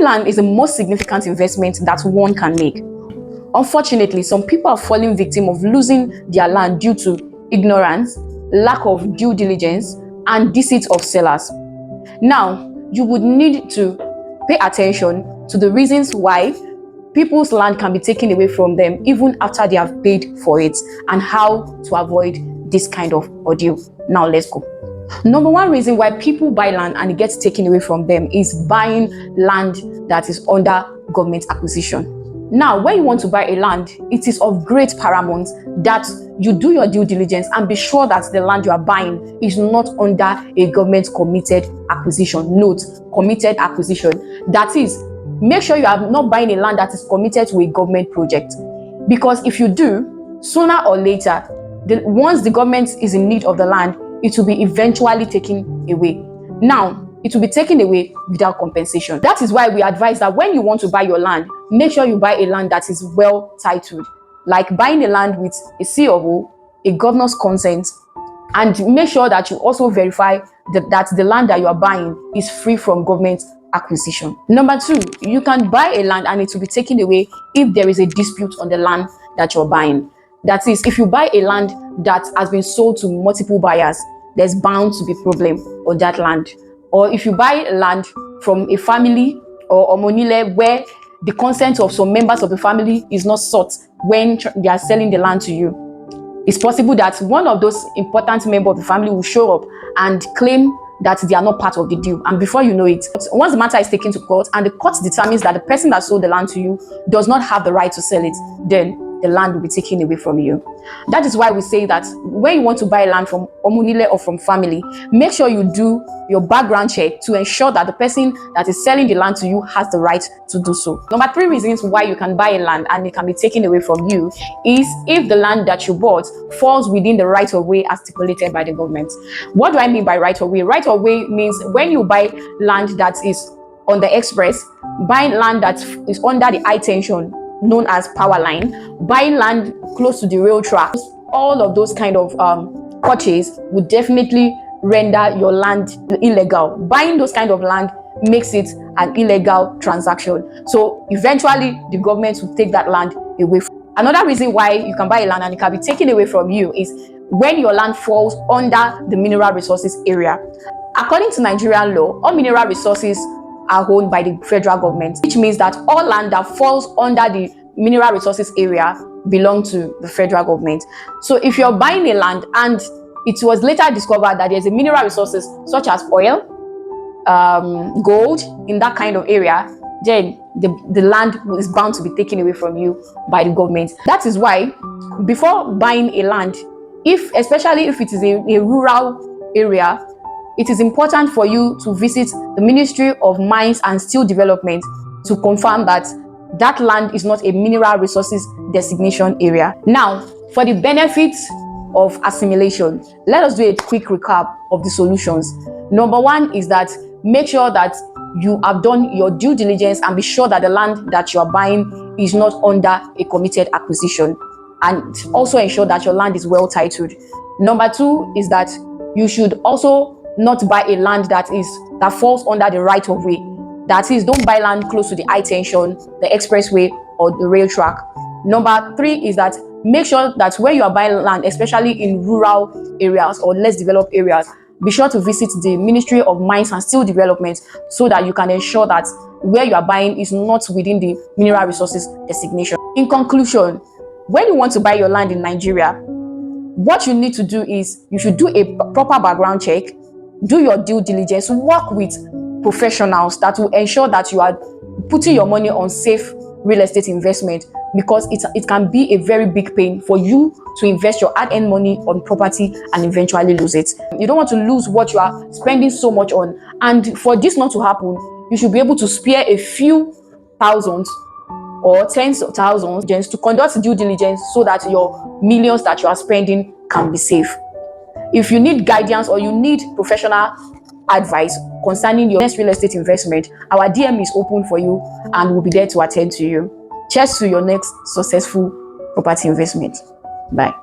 Buying land is the most significant investment that one can make. Unfortunately, some people are falling victim of losing their land due to ignorance, lack of due diligence, and deceit of sellers. Now, you would need to pay attention to the reasons why people's land can be taken away from them even after they have paid for it, and how to avoid this kind of ordeal. Now, let's go. Number one reason why people buy land and it gets taken away from them is buying land that is under government acquisition. Now, when you want to buy a land, it is of great paramount that you do your due diligence and be sure that the land you are buying is not under a government committed acquisition. Note, committed acquisition. That is, make sure you are not buying a land that is committed to a government project. Because if you do, sooner or later, once the government is in need of the land, it will be eventually taken away. Now, it will be taken away without compensation. That is why we advise that when you want to buy your land, make sure you buy a land that is well titled, like buying a land with a COO, a governor's consent, and make sure that you also verify that the land that you are buying is free from government acquisition. Number two, you can buy a land and it will be taken away if there is a dispute on the land that you're buying. That is, if you buy a land that has been sold to multiple buyers, there's bound to be a problem on that land. Or if you buy land from a family or omonile where the consent of some members of the family is not sought when they are selling the land to you, it's possible that one of those important members of the family will show up and claim that they are not part of the deal. And before you know it, once the matter is taken to court and the court determines that the person that sold the land to you does not have the right to sell it, then the land will be taken away from you. That is why we say that when you want to buy land from omunile or from family, make sure you do your background check to ensure that the person that is selling the land to you has the right to do so. Number three reasons why you can buy a land and it can be taken away from you is if the land that you bought falls within the right of way as stipulated by the government. What do I mean by right of way? Right of way means when you buy land that is on the express, buying land that is under the high tension known as power line, buying land close to the rail tracks, all of those kind of purchase would definitely render your land illegal. Buying those kind of land makes it an illegal transaction. So eventually the government will take that land away from you. Another reason why you can buy a land and it can be taken away from you is when your land falls under the mineral resources area. According to Nigerian law, all mineral resources are owned by the federal government, which means that all land that falls under the mineral resources area belong to the federal government. So if you're buying a land and it was later discovered that there's a mineral resources such as oil, gold in that kind of area, then the land is bound to be taken away from you by the government. That is why before buying a land, especially if it is a rural area, it is important for you to visit the Ministry of Mines and Steel Development to confirm that that land is not a mineral resources designation area. Now, for the benefits of assimilation, let us do a quick recap of the solutions. Number one is that make sure that you have done your due diligence and be sure that the land that you are buying is not under a committed acquisition, and also ensure that your land is well titled. Number two is that you should also not buy a land that falls under the right of way. That is, don't buy land close to the high tension, the expressway, or the rail track. Number three is that make sure that when you are buying land, especially in rural areas or less developed areas, be sure to visit the Ministry of Mines and Steel Development so that you can ensure that where you are buying is not within the mineral resources designation. In conclusion, when you want to buy your land in Nigeria, what you need to do is you should do a proper background check, do your due diligence, work with professionals that will ensure that you are putting your money on safe real estate investment, because it can be a very big pain for you to invest your hard-earned money on property and eventually lose it. You don't want to lose what you are spending so much on, and for this not to happen, you should be able to spare a few thousands or tens of thousands just to conduct due diligence so that your millions that you are spending can be safe. If you need guidance or you need professional advice concerning your next real estate investment, our DM is open for you and we'll be there to attend to you. Cheers to your next successful property investment. Bye.